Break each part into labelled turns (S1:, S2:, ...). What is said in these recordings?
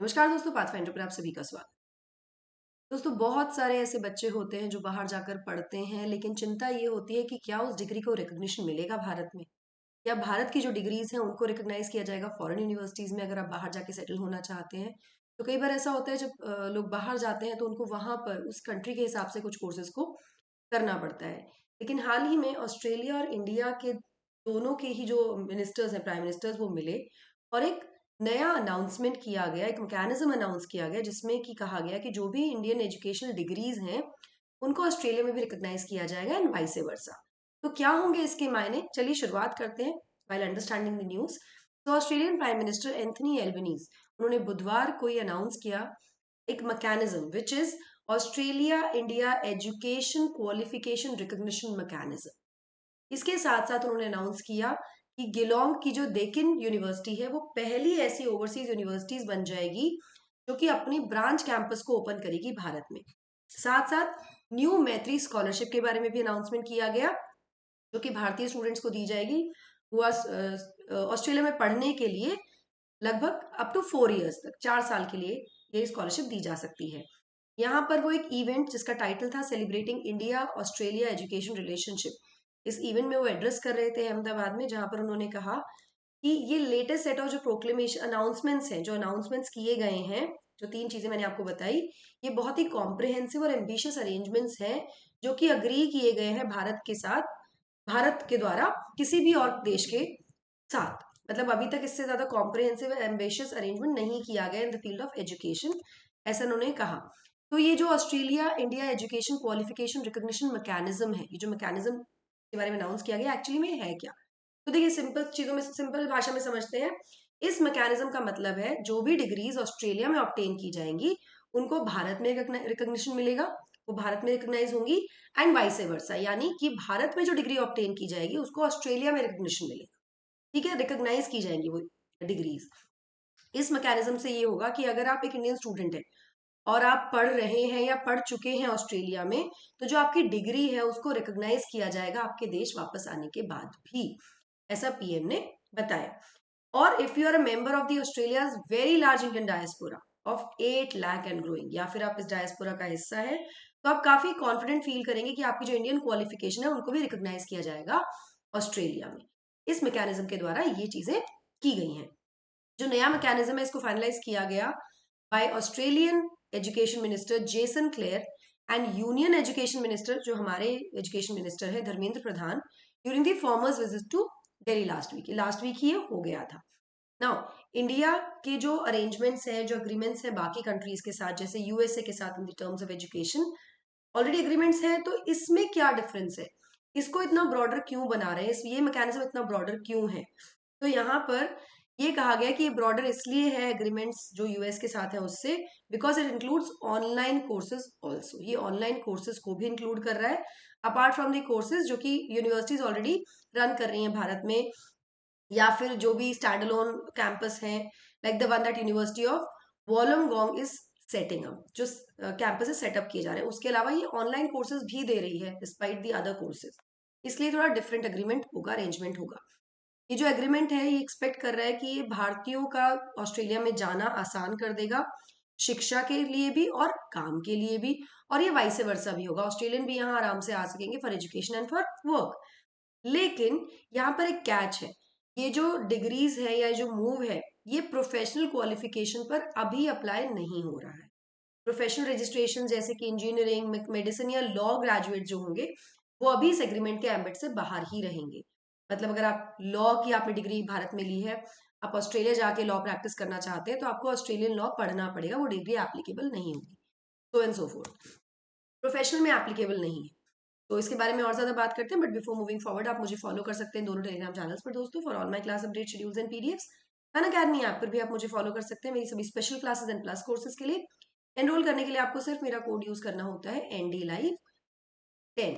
S1: नमस्कार दोस्तों, पाथफाइंडर पर आप सभी का स्वागत। दोस्तों, बहुत सारे ऐसे बच्चे होते हैं जो बाहर जाकर पढ़ते हैं, लेकिन चिंता ये होती है कि क्या उस डिग्री को रिकॉग्निशन मिलेगा भारत में? या भारत की जो डिग्रीज हैं उनको रिकॉग्नाइज किया जाएगा फॉरेन यूनिवर्सिटीज में अगर आप बाहर जाके सेटल होना चाहते हैं? तो कई बार ऐसा होता है जब लोग बाहर जाते हैं तो उनको वहां पर उस कंट्री के हिसाब से कुछ कोर्सेज को करना पड़ता है। लेकिन हाल ही में ऑस्ट्रेलिया और इंडिया के दोनों के ही जो मिनिस्टर्स हैं, प्राइम मिनिस्टर्स, वो मिले और एक नया अनाउंसमेंट किया गया, एक मैकेनिज्म अनाउंस किया गया जिसमें कि कहा गया कि जो भी इंडियन एजुकेशनल डिग्रीज हैं उनको ऑस्ट्रेलिया में भी रिकॉग्नाइज किया जाएगा एंड वाइस वर्सा। तो क्या होंगे इसके मायने? चलिए शुरुआत करते हैं व्हाइल अंडरस्टैंडिंग द न्यूज। तो Australian prime minister Anthony Albanese, उन्होंने बुधवार को ये अनाउंस किया एक mechanism which is Australia India education qualification recognition mechanism. इसके साथ साथ उन्होंने अनाउंस किया कि गिलोंग की जो डेकिन यूनिवर्सिटी है वो पहली ऐसी ओवरसीज यूनिवर्सिटीज बन जाएगी जो कि अपनी ब्रांच कैंपस को ओपन करेगी भारत में। साथ साथ न्यू मैत्री स्कॉलरशिप के बारे में भी अनाउंसमेंट किया गया जो कि भारतीय स्टूडेंट्स को दी जाएगी हुआ ऑस्ट्रेलिया में पढ़ने के लिए लगभग अप टू 4 इयर्स तक, 4 साल के लिए ये स्कॉलरशिप दी जा सकती है। यहाँ पर वो एक इवेंट जिसका टाइटल था celebrating India Australia education relationship, इस इवेंट में वो एड्रेस कर रहे थे अहमदाबाद में, जहां पर उन्होंने कहा कि ये लेटेस्ट सेट ऑफ जो प्रोक्लेमेशन अनाउंसमेंट्स हैं, जो अनाउंसमेंट्स किए गए हैं, जो 3 चीजें मैंने आपको बताई, ये बहुत ही कॉम्प्रिहेंसिव और एम्बिशियस अरेंजमेंट्स हैं जो कि अग्री किए गए हैं भारत के साथ, भारत के द्वारा किसी भी और देश के साथ। मतलब अभी तक इससे ज्यादा कॉम्प्रिहेंसिव एम्बिशियस अरेंजमेंट नहीं किया गया in the field of education, ऐसा उन्होंने कहा। तो ये जो Australia India education qualification recognition mechanism है, ये जो मैकेनिज्म के बारे में अनाउंस किया गया, एक्चुअली में है क्या? तो देखिए, सिंपल चीजों में, सिंपल भाषा में समझते हैं। इस मैकेनिज्म का मतलब है जो भी डिग्रीज ऑस्ट्रेलिया में ऑब्टेन की जाएंगी उनको भारत में रिकॉग्निशन मिलेगा, वो भारत में रिकॉग्नाइज होंगी एंड वाइस वर्सा, यानी कि भारत में जो डिग्री ऑब्टेन की जाएगी उसको ऑस्ट्रेलिया में रिकॉग्निशन मिलेगा। ठीक है, रिकॉग्नाइज की जाएंगी वो डिग्रीज। इस मैकेनिज्म से ये होगा कि अगर आप एक इंडियन स्टूडेंट है और आप पढ़ रहे हैं या पढ़ चुके हैं ऑस्ट्रेलिया में, तो जो आपकी डिग्री है उसको रिकॉग्नाइज किया जाएगा आपके देश वापस आने के बाद भी, ऐसा पीएम ने बताया। और if you are a member of the Australia very large Indian diaspora of 8 lakh and growing, या फिर आप इस डायस्पोरा का हिस्सा है, तो आप काफी कॉन्फिडेंट फील करेंगे कि आपकी जो इंडियन क्वालिफिकेशन है उनको भी रिकॉग्नाइज किया जाएगा ऑस्ट्रेलिया में। इस मैकेनिज्म के द्वारा ये चीजें की गई हैं। जो नया मैकेनिज्म है इसको फाइनलाइज किया गया by Australian education minister Jason Clare and union education minister, जो हमारे एजुकेशन मिनिस्टर है Dharmendra Pradhan, during the former's visit to Delhi last week ही हो गया था। नाउ, इंडिया के जो अरेंजमेंट्स हैं, जो अग्रीमेंट्स हैं बाकी कंट्रीज के साथ, जैसे यूएसए के साथ in terms of education already agreements हैं, तो इसमें क्या डिफरेंस है? इसको इतना ब्रॉडर क्यों बना रहे हैं? ये मैकेनिज्म इतना ब्रॉडर क्यों है? तो यहाँ पर ये कहा गया कि ये ब्रॉडर इसलिए है एग्रीमेंट्स जो यूएस के साथ है उससे, because it includes online courses also. ये ऑनलाइन कोर्सेज को भी इंक्लूड कर रहा है अपार्ट फ्रॉम दी कोर्सेज जो कि यूनिवर्सिटीज ऑलरेडी रन कर रही हैं भारत में, या फिर जो भी स्टैंड अलोन कैंपस हैं, like the one that University of Wollongong is setting up, जो कैंपस सेटअप किए जा रहे हैं। उसके अलावा ये ऑनलाइन कोर्सेज भी दे रही है डिस्पाइट दी अदर कोर्सेज, इसलिए थोड़ा डिफरेंट अग्रीमेंट होगा, अरेंजमेंट होगा। ये जो एग्रीमेंट है ये एक्सपेक्ट कर रहा है कि ये भारतीयों का ऑस्ट्रेलिया में जाना आसान कर देगा, शिक्षा के लिए भी और काम के लिए भी, और ये वाइस वर्सा भी होगा, ऑस्ट्रेलियन भी यहाँ आराम से आ सकेंगे for education and for work. लेकिन यहाँ पर एक कैच है, ये जो डिग्रीज है या जो मूव है ये प्रोफेशनल क्वालिफिकेशन पर अभी अप्लाई नहीं हो रहा है। प्रोफेशनल रजिस्ट्रेशन जैसे कि इंजीनियरिंग, मेडिसिन या लॉ ग्रेजुएट जो होंगे वो अभी इस एग्रीमेंट के एम्बिट से बाहर ही रहेंगे। मतलब अगर आप लॉ की आपने डिग्री भारत में ली है, आप ऑस्ट्रेलिया जाके लॉ प्रैक्टिस करना चाहते हैं, तो आपको ऑस्ट्रेलियन लॉ पढ़ना पड़ेगा, वो डिग्री एप्लीकेबल नहीं होगी, so and so fourth, professional में एप्लीकेबल नहीं है। तो इसके बारे में और ज्यादा बात करते हैं, बट बिफोर मूविंग फॉरवर्ड आप मुझे फॉलो कर सकते हैं दोनों टेलीग्राम चैनल्स पर दोस्तों, for all my class update schedules and PDFs. Unacademy app पर भी आप मुझे फॉलो कर सकते हैं मेरी सभी special classes and plus courses के लिए। एनरोल करने के लिए आपको सिर्फ मेरा कोड यूज करना होता है NDLive10।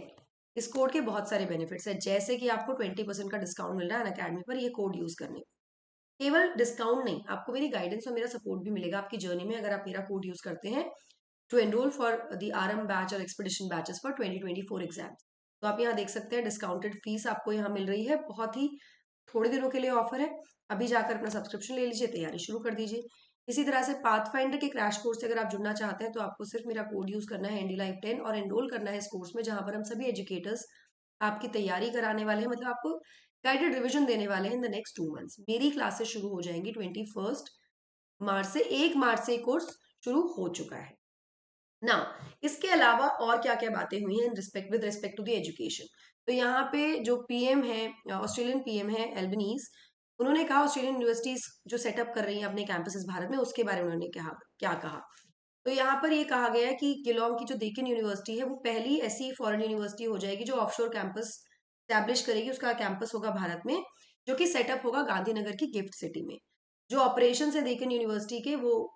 S1: इस कोड के बहुत सारे बेनिफिट्स हैं, जैसे कि आपको 20% का डिस्काउंट मिल रहा है अनअकैडमी पर ये कोड यूज करने। केवल डिस्काउंट नहीं, आपको मेरी गाइडेंस और मेरा सपोर्ट भी मिलेगा आपकी जर्नी में अगर आप मेरा कोड यूज करते हैं to enrol for the RM batch और एक्सपीडिशन बैचेस फॉर 2024 एग्जाम्स। तो आप यहाँ देख सकते हैं डिस्काउंटेड फीस आपको यहाँ मिल रही है, बहुत ही थोड़े दिनों के लिए ऑफर है। अभी जाकर अपना सब्सक्रिप्शन ले लीजिए, तैयारी शुरू कर दीजिए। इसी तरह से पाथफाइंडर के क्रैश कोर्स से अगर आप जुड़ना चाहते हैं तो आपको सिर्फ मेरा कोड यूज करना है ND Life 10 और एनरोल करना है इस कोर्स में, जहां पर हम सभी एजुकेटर्स आपकी तैयारी कराने वाले हैं, मतलब आपको गाइडेड रिविजन देने वाले हैं इन द नेक्स्ट 2 मंथ्स। मेरी क्लासेस शुरू हो जाएंगी 21 मार्च से। 1 मार्च से कोर्स शुरू हो चुका है ना। इसके अलावा और क्या क्या बातें हुई हैं with respect to the education, तो यहाँ पे जो पीएम है, ऑस्ट्रेलियन पीएम है एल्बनीज, उन्होंने कहा ऑस्ट्रेलियन यूनिवर्सिटीज जो सेटअप कर रही हैं अपने कैंपसेस भारत में, उसके बारे में उन्होंने क्या कहा। तो यहाँ पर ये कहा गया है कि किलोंग की जो डेक्कन यूनिवर्सिटी है वो पहली ऐसी फॉरेन यूनिवर्सिटी हो जाएगी जो ऑफशोर कैंपस स्टैब्लिश करेगी। उसका कैंपस होगा भारत में, जो कि सेटअप होगा गांधीनगर की गिफ्ट सिटी में। जो ऑपरेशन है डेक्कन यूनिवर्सिटी के, वो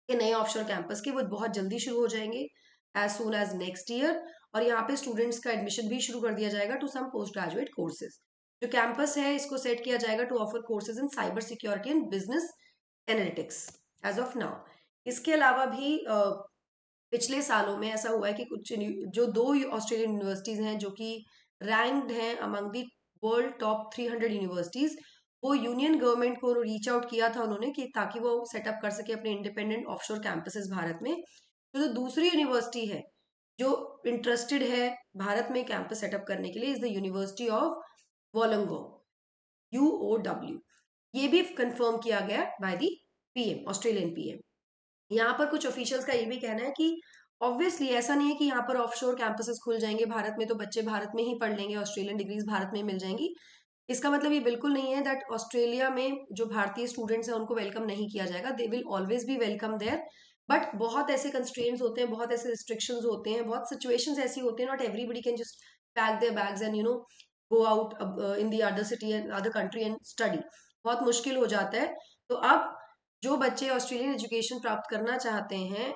S1: के नए ऑफशोर कैंपस के, वो बहुत जल्दी शुरू हो जाएंगे as soon as next year. और यहाँ पे स्टूडेंट्स का एडमिशन भी शुरू कर दिया जाएगा to some post graduate courses. जो कैंपस है इसको सेट किया जाएगा to offer courses in cyber security and business analytics as of now. इसके अलावा भी पिछले सालों में ऐसा हुआ है कि कुछ जो 2 ऑस्ट्रेलियन यूनिवर्सिटीज हैं जो कि रैंक्ड हैं among the world top 300 universities, वो यूनियन गवर्नमेंट को रीच आउट किया था उन्होंने कि ताकि वो सेटअप कर सके अपने इंडिपेंडेंट ऑफशोर कैंपसेस भारत में। तो जो दूसरी यूनिवर्सिटी है जो इंटरेस्टेड है भारत में कैंपस सेटअप करने के लिए is the university of Wollongong, UOW। ये भी कंफर्म किया गया by the PM, Australian PM. यहाँ पर कुछ ऑफिशियल्स का ये भी कहना है कि ऑब्वियसली ऐसा नहीं है कि यहाँ पर ऑफशोर कैंपसेस खुल जाएंगे भारत में तो बच्चे भारत में ही पढ़ लेंगे, ऑस्ट्रेलियन डिग्रीज भारत में मिल जाएंगी। इसका मतलब ये बिल्कुल नहीं है दैट ऑस्ट्रेलिया में जो भारतीय स्टूडेंट्स हैं उनको वेलकम नहीं किया जाएगा। They will always be welcome there, but बहुत ऐसे कंस्ट्रेंट्स होते हैं, बहुत ऐसे रिस्ट्रिक्शंस होते हैं, बहुत सिचुएशंस ऐसी होती हैं, not everybody can just pack their bags and go out in the other city and other country and study. बहुत मुश्किल हो जाता है। तो अब जो बच्चे ऑस्ट्रेलियन एजुकेशन प्राप्त करना चाहते हैं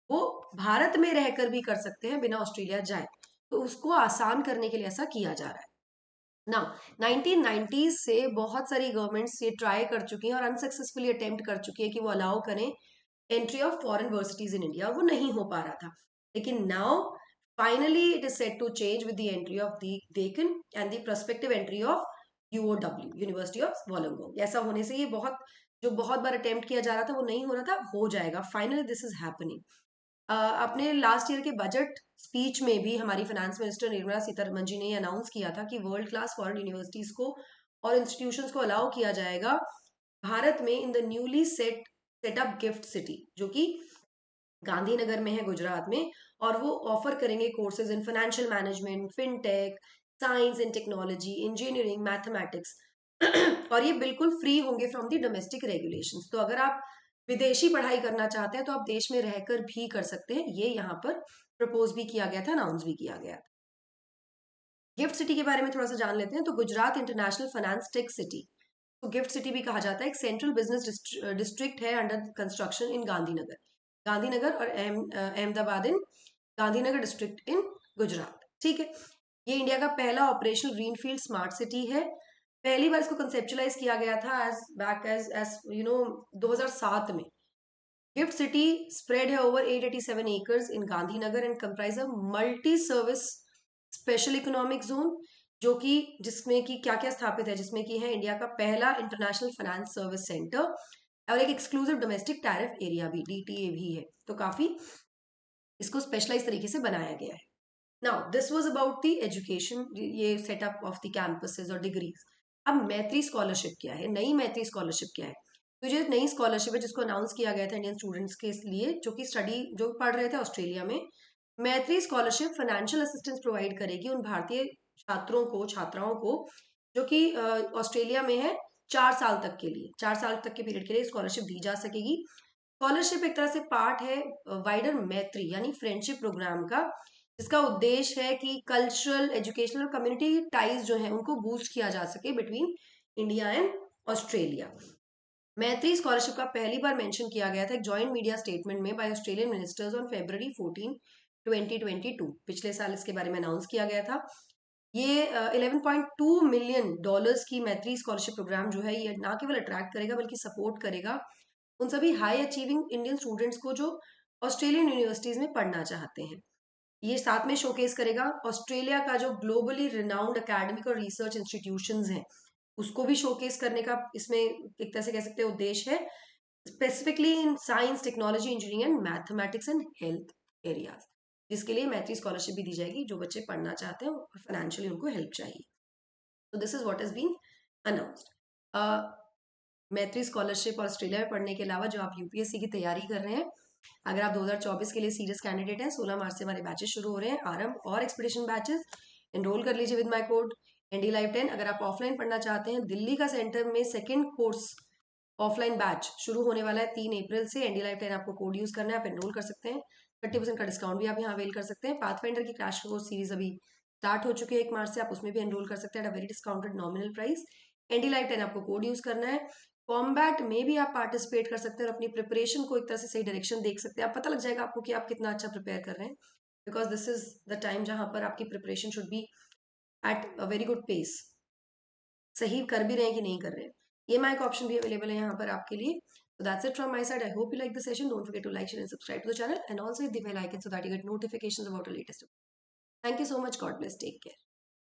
S1: वो भारत में रहकर भी कर सकते हैं बिना ऑस्ट्रेलिया जाए, तो उसको आसान करने के लिए ऐसा किया जा रहा है ना। 1990s से बहुत सारी गवर्नमेंट्स ये ट्राई कर चुकी हैं और अनसक्सेसफुली अटेम्प्ट कर चुकी है कि वो अलाउ करें entry of foreign universities in India, वो नहीं हो पा रहा था। लेकिन now finally it is set to change with the entry of the Deccan and the prospective entry of UOW, university of Wollongong. ऐसा होने से ये बहुत बार अटेम्प्ट किया जा रहा था वो नहीं हो रहा था, हो जाएगा फाइनली, दिस इज हैपनिंग। अपने लास्ट ईयर के बजट स्पीच में भी हमारी फाइनेंस मिनिस्टर निर्मला सीतारमन जी ने ये अनाउंस किया था कि वर्ल्ड क्लास फॉरेन यूनिवर्सिटीज को और इंस्टीट्यूशंस को अलाउ किया जाएगा भारत में in the newly setup gift city, जो कि गांधीनगर में है गुजरात में। और वो ऑफर करेंगे courses in financial management, fintech, science and technology, engineering, mathematics और ये बिल्कुल फ्री होंगे फ्रॉम द डोमेस्टिक रेगुलेशंस। तो अगर आप विदेशी पढ़ाई करना चाहते हैं तो आप देश में रहकर भी कर सकते हैं। ये यहाँ पर प्रपोज भी किया गया था, अनाउंस भी किया गया था। गिफ्ट सिटी के बारे में थोड़ा सा जान लेते हैं। तो Gujarat international finance tech city, तो गिफ्ट सिटी भी कहा जाता है, एक सेंट्रल बिजनेस डिस्ट्रिक्ट है अंडर कंस्ट्रक्शन इन गांधीनगर। गांधीनगर और अहमदाबाद इन गांधीनगर डिस्ट्रिक्ट इन गुजरात। ठीक है, ये इंडिया का पहला ऑपरेशनल ग्रीनफील्ड स्मार्ट सिटी है। पहली बार इसको कंसेप्चुलाइज किया गया था एज 2007 में। गिफ्ट सिटी स्प्रेड है over 887 acres in Gandhinagar and comprise a multi service special economic zone, जो कि जिसमें कि क्या क्या स्थापित है, जिसमें कि है इंडिया का पहला इंटरनेशनल फाइनेंस सर्विस सेंटर और एक एक्सक्लूसिव डोमेस्टिक टैरिफ एरिया भी, DTA भी है। तो काफी इसको स्पेशलाइज तरीके से बनाया गया है। Now this was about the education, ये सेटअप ऑफ द कैंपसेस और डिग्रीज। अब मैत्री स्कॉलरशिप क्या है, नई मैत्री स्कॉलरशिप क्या है। तो जो नई स्कॉलरशिप है जिसको अनाउंस किया गया था इंडियन स्टूडेंट्स के लिए जो कि जो पढ़ रहे थे ऑस्ट्रेलिया में, मैत्री स्कॉलरशिप फाइनेंशियल असिस्टेंस प्रोवाइड करेगी उन भारतीय छात्राओं को जो कि ऑस्ट्रेलिया में है 4 साल तक के लिए, 4 साल तक के पीरियड के लिए स्कॉलरशिप दी जा सकेगी। स्कॉलरशिप एक तरह से पार्ट है वाइडर मैत्री यानी फ्रेंडशिप प्रोग्राम का, जिसका उद्देश्य है कि कल्चरल, एजुकेशनल और कम्युनिटी टाइज जो है उनको बूस्ट किया जा सके between India and Australia. Maitri scholarship का पहली बार मेंशन किया गया था एक जॉइंट मीडिया स्टेटमेंट में by Australian ministers on February 14, 2022। पिछले साल इसके बारे में अनाउंस किया गया था। ये $11.2 मिलियन की मैत्री स्कॉलरशिप प्रोग्राम जो है ये ना केवल अट्रैक्ट करेगा बल्कि सपोर्ट करेगा उन सभी हाई अचीविंग इंडियन स्टूडेंट्स को जो ऑस्ट्रेलियन यूनिवर्सिटीज में पढ़ना चाहते हैं। ये साथ में शोकेस करेगा ऑस्ट्रेलिया का जो ग्लोबली रिनाउंड एकेडमिक और रिसर्च इंस्टीट्यूशंस हैं उसको भी शोकेस करने का इसमें एक तरह से कह सकते हैं उद्देश्य है। Specifically in science, technology, engineering and mathematics and health areas, जिसके लिए मैत्री स्कॉलरशिप भी दी जाएगी जो बच्चे पढ़ना चाहते हैं और फाइनेंशियली उनको हेल्प चाहिए। तो this is what is been announced. Maitri scholarship और ऑस्ट्रेलिया में पढ़ने के अलावा जो आप यूपीएससी की तैयारी कर रहे हैं, अगर आप 2024 के लिए सीरियस कैंडिडेट हैं, 16 मार्च से हमारे बैचेस शुरू हो रहे हैं, आरंभ और एक्सपीडिशन बैचेस। एनरोल कर लीजिए with my code ND live 10। अगर आप ऑफलाइन पढ़ना चाहते हैं, दिल्ली का सेंटर में सेकेंड कोर्स ऑफलाइन बैच शुरू होने वाला है 3 अप्रैल से। एनडी लाइव 10 आपको कोड यूज करना है, आप एनरोल कर सकते हैं। 30% का डिस्काउंट भी आप यहाँ अवेल कर सकते हैं। पाथफाइंडर की क्रैश कोर्स सीरीज अभी स्टार्ट हो चुके हैं 1 मार्च से, आप उसमें भी एनरोल कर सकते हैं at a very discounted nominal price. ND live 10 आपको कोड यूज करना है। कॉम्बैट में भी आप पार्टिसिपेट कर सकते हैं और अपनी प्रिपरेशन को एक तरह से सही डायरेक्शन देख सकते हैं। आप पता लग जाएगा आपको कि आप कितना अच्छा प्रिपेयर कर रहे हैं, because this is the time जहां पर आपकी preparation should be at a very good pace. सही कर भी रहे हैं कि नहीं कर रहे हैं, ये माइक ऑप्शन भी अवेलेबल है यहाँ पर आपके लिए। So that's it from my side. I hope you like the session. Don't forget to like, share, and subscribe to the channel, and also hit the bell icon so that you get notifications about the latest. Thank you so much. God bless. Take care.